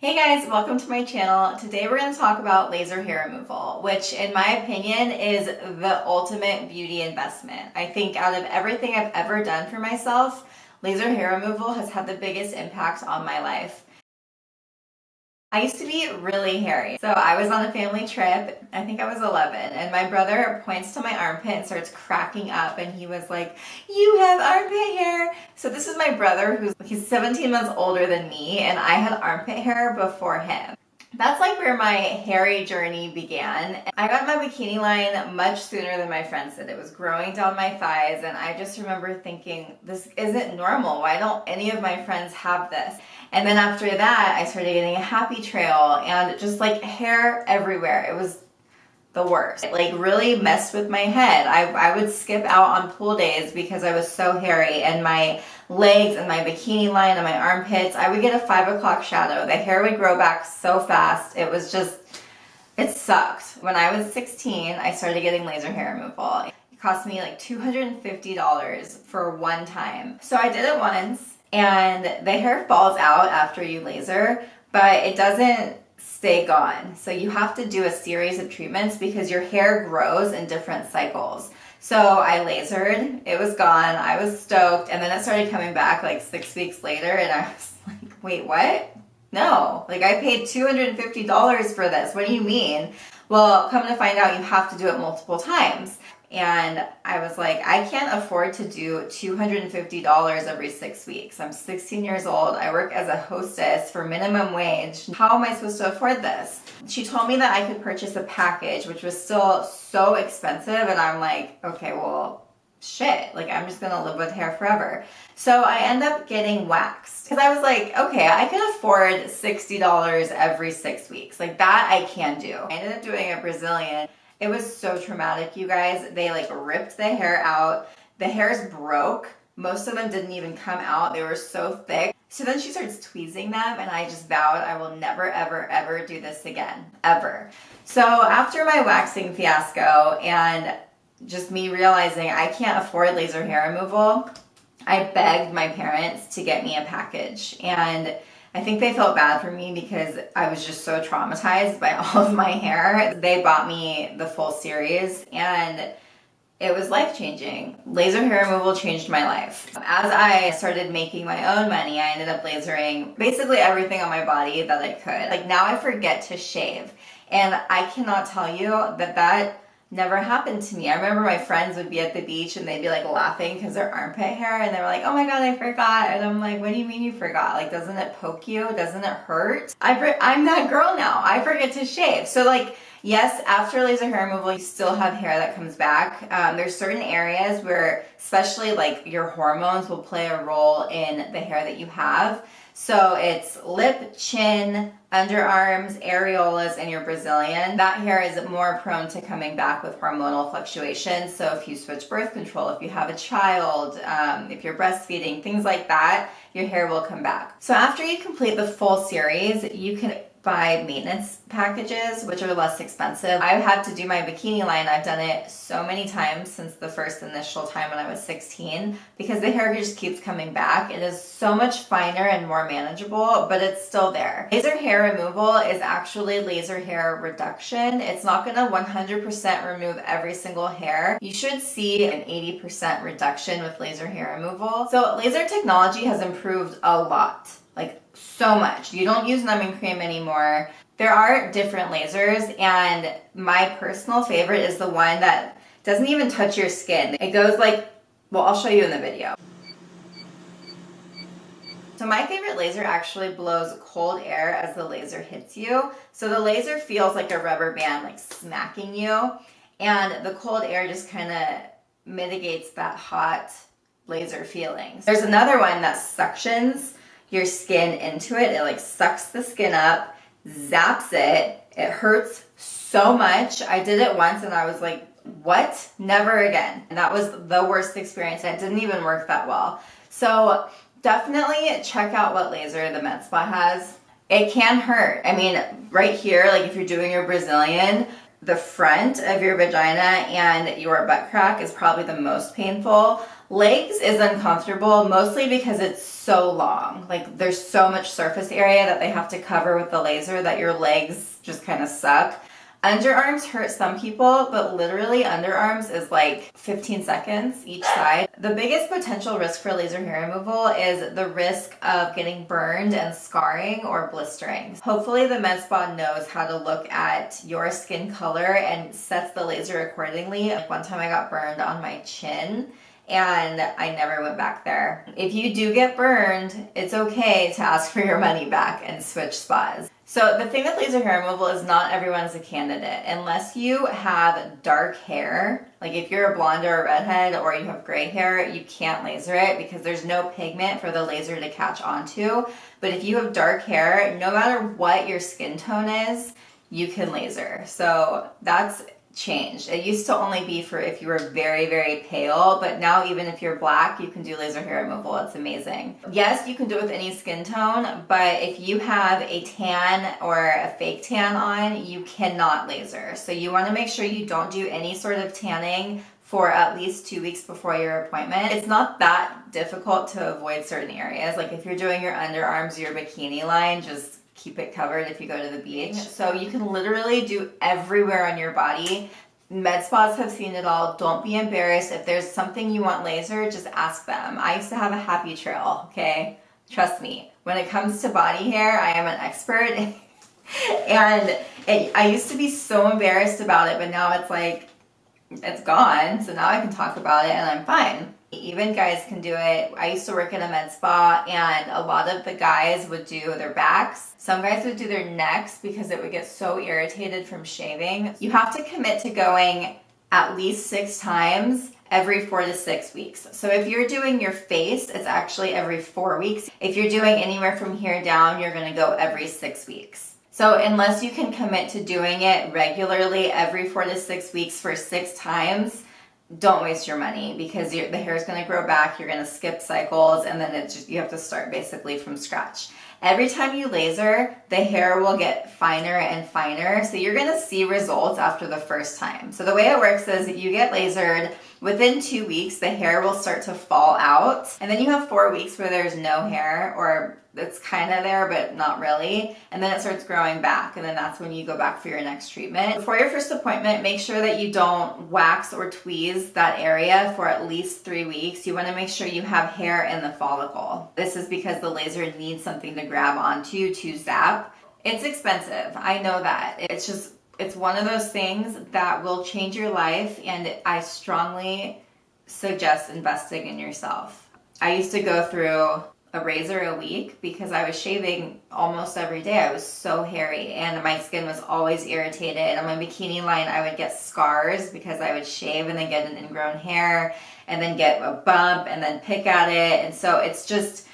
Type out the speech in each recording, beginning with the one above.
Hey guys, welcome to my channel. Today we're going to talk about laser hair removal, which in my opinion is the ultimate beauty investment. I think out of everything I've ever done for myself, laser hair removal has had the biggest impact on my life. I used to be really hairy. So I was on a family trip, I think I was 11, and my brother points to my armpit and starts cracking up and he was like, "You have armpit hair." So this is my brother he's 17 months older than me, and I had armpit hair before him. That's like where my hairy journey began. I got my bikini line much sooner than my friends did. It was growing down my thighs, and I just remember thinking, this isn't normal. Why don't any of my friends have this? And then after that, I started getting a happy trail and just like hair everywhere. It was the worst. It like really messed with my head. I would skip out on pool days because I was so hairy, and my legs and my bikini line and my armpits, I would get a 5 o'clock shadow. The hair would grow back so fast. It was just, it sucked. When I was 16, I started getting laser hair removal. It cost me like $250 for one time. So I did it once, and the hair falls out after you laser, but it doesn't stay gone. So you have to do a series of treatments because your hair grows in different cycles. So I lasered, it was gone, I was stoked, and then it started coming back like 6 weeks later, and I was like, wait, what? No, like I paid $250 for this. What do you mean? Well, come to find out, you have to do it multiple times. And I was like, I can't afford to do $250 every 6 weeks. I'm 16 years old. I work as a hostess for minimum wage. How am I supposed to afford this? She told me that I could purchase a package, which was still so expensive. And I'm like, okay, well, shit. Like, I'm just going to live with hair forever. So I end up getting waxed because I was like, okay, I can afford $60 every 6 weeks. Like that I can do. I ended up doing a Brazilian. It was so traumatic, you guys. They like ripped the hair out. The hairs broke. Most of them didn't even come out. They were so thick. So then she starts tweezing them, and I just vowed I will never, ever, ever do this again. Ever. So after my waxing fiasco and just me realizing I can't afford laser hair removal, I begged my parents to get me a package. And I think they felt bad for me because I was just so traumatized by all of my hair. They bought me the full series, and it was life-changing. Laser hair removal changed my life. As I started making my own money, I ended up lasering basically everything on my body that I could. Like now I forget to shave, and I cannot tell you that never happened to me. I remember my friends would be at the beach and they'd be like laughing because their armpit hair, and they were like, "Oh my god, I forgot." And I'm like, "What do you mean you forgot? Like, doesn't it poke you? Doesn't it hurt?" I'm that girl now. I forget to shave. So like, yes, after laser hair removal, you still have hair that comes back. There's certain areas where, especially like your hormones will play a role in the hair that you have. So it's lip, chin, underarms, areolas, and your Brazilian. That hair is more prone to coming back with hormonal fluctuations. So if you switch birth control, if you have a child, if you're breastfeeding, things like that, your hair will come back. So after you complete the full series, you can buy maintenance packages, which are less expensive. I've had to do my bikini line. I've done it so many times since the first initial time when I was 16 because the hair just keeps coming back. It is so much finer and more manageable, but it's still there. Laser hair removal is actually laser hair reduction. It's not going to 100% remove every single hair. You should see an 80% reduction with laser hair removal. So laser technology has improved a lot. Like so much. You don't use numbing cream anymore. There are different lasers, and my personal favorite is the one that doesn't even touch your skin. It goes like, well, I'll show you in the video. So my favorite laser actually blows cold air as the laser hits you. So the laser feels like a rubber band like smacking you, and the cold air just kind of mitigates that hot laser feeling. There's another one that suctions your skin into it. It like sucks the skin up, zaps it. It hurts so much. I did it once and I was like, what? Never again. And that was the worst experience. It didn't even work that well. So definitely check out what laser the med spa has. It can hurt. I mean, right here, like if you're doing your Brazilian, the front of your vagina and your butt crack is probably the most painful. Legs is uncomfortable mostly because it's so long. Like there's so much surface area that they have to cover with the laser that your legs just kind of suck. Underarms hurt some people, but literally underarms is like 15 seconds each side. The biggest potential risk for laser hair removal is the risk of getting burned and scarring or blistering. Hopefully the med spa knows how to look at your skin color and sets the laser accordingly. Like one time I got burned on my chin and I never went back there. If you do get burned, it's okay to ask for your money back and switch spas. So the thing with laser hair removal is not everyone is a candidate. Unless you have dark hair, like if you're a blonde or a redhead or you have gray hair, you can't laser it because there's no pigment for the laser to catch onto. But if you have dark hair, no matter what your skin tone is, you can laser. So that's changed. It used to only be for if you were very, very pale, but now even if you're black, you can do laser hair removal. It's amazing. Yes, you can do it with any skin tone, but if you have a tan or a fake tan on, you cannot laser. So you want to make sure you don't do any sort of tanning for at least 2 weeks before your appointment. It's not that difficult to avoid certain areas. Like if you're doing your underarms, your bikini line, just keep it covered if you go to the beach. So you can literally do everywhere on your body. Med spas have seen it all. Don't be embarrassed. If there's something you want laser, just ask them. I used to have a happy trail, okay? Trust me. When it comes to body hair, I am an expert. I used to be so embarrassed about it, but now it's like, it's gone. So now I can talk about it and I'm fine. Even guys can do it. I used to work in a med spa and a lot of the guys would do their backs. Some guys would do their necks because it would get so irritated from shaving. You have to commit to going at least 6 times every 4 to 6 weeks. So if you're doing your face, it's actually every 4 weeks. If you're doing anywhere from here down, you're gonna go every 6 weeks. So unless you can commit to doing it regularly every 4 to 6 weeks for 6 times, don't waste your money because the hair is going to grow back, you're going to skip cycles, and then you have to start basically from scratch. Every time you laser, the hair will get finer and finer, so you're going to see results after the first time. So the way it works is you get lasered, within 2 weeks, the hair will start to fall out, and then you have 4 weeks where there's no hair, or it's kind of there, but not really, and then it starts growing back, and then that's when you go back for your next treatment. Before your first appointment, make sure that you don't wax or tweeze that area for at least 3 weeks. You want to make sure you have hair in the follicle. This is because the laser needs something to grab onto to zap. It's expensive, I know that. It's one of those things that will change your life, and I strongly suggest investing in yourself. I used to go through a razor a week because I was shaving almost every day. I was so hairy and my skin was always irritated. On my bikini line, I would get scars because I would shave and then get an ingrown hair and then get a bump and then pick at it. And so it's just,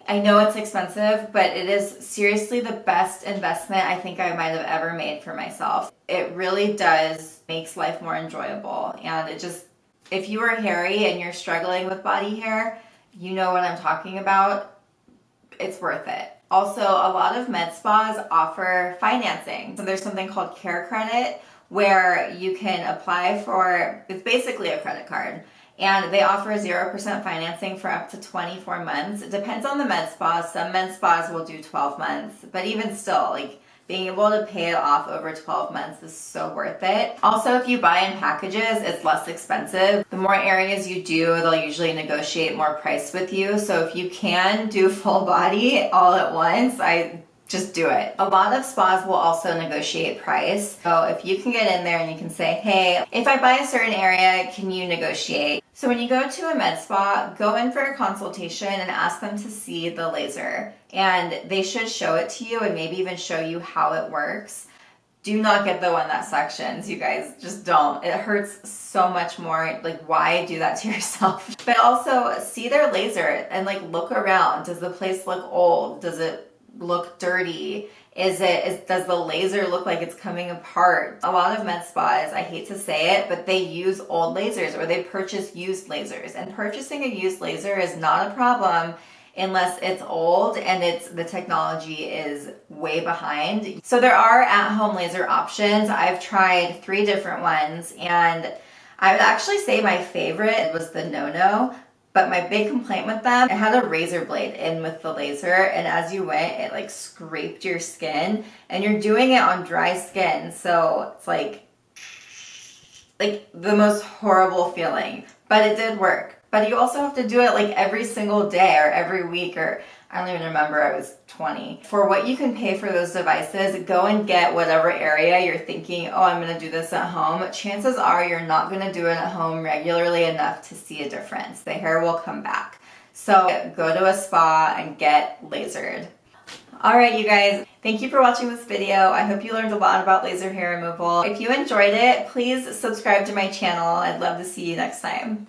I know it's expensive, but it is seriously the best investment I think I might have ever made for myself. It really does makes life more enjoyable. And it just, if you are hairy and you're struggling with body hair, you know what I'm talking about. It's worth it. Also, a lot of med spas offer financing. So there's something called Care Credit where you can apply for, it's basically a credit card. And they offer 0% financing for up to 24 months. It depends on the med spa. Some med spas will do 12 months. But even still, like, being able to pay it off over 12 months is so worth it. Also, if you buy in packages, it's less expensive. The more areas you do, they'll usually negotiate more price with you. So if you can do full body all at once, just do it. A lot of spas will also negotiate price. So if you can get in there and you can say, hey, if I buy a certain area, can you negotiate? So when you go to a med spa, go in for a consultation and ask them to see the laser. And they should show it to you and maybe even show you how it works. Do not get the one that suctions, you guys. Just don't. It hurts so much more. Like, why do that to yourself? But also see their laser and like look around. Does the place look old? Does it look dirty? Does the laser look like it's coming apart? A lot of med spas, I hate to say it, but they use old lasers or they purchase used lasers. And purchasing a used laser is not a problem unless it's old and the technology is way behind. So there are at-home laser options. I've tried 3 different ones, and I would actually say my favorite was the No-No, But my big complaint with them, it had a razor blade in with the laser, and as you went, it like scraped your skin, and you're doing it on dry skin, so it's like the most horrible feeling. But it did work. But you also have to do it like every single day or every week, or I don't even remember, I was 20. For what you can pay for those devices, go and get whatever area you're thinking, oh, I'm gonna do this at home. Chances are you're not gonna do it at home regularly enough to see a difference. The hair will come back. So go to a spa and get lasered. Alright, you guys, thank you for watching this video. I hope you learned a lot about laser hair removal. If you enjoyed it, please subscribe to my channel. I'd love to see you next time.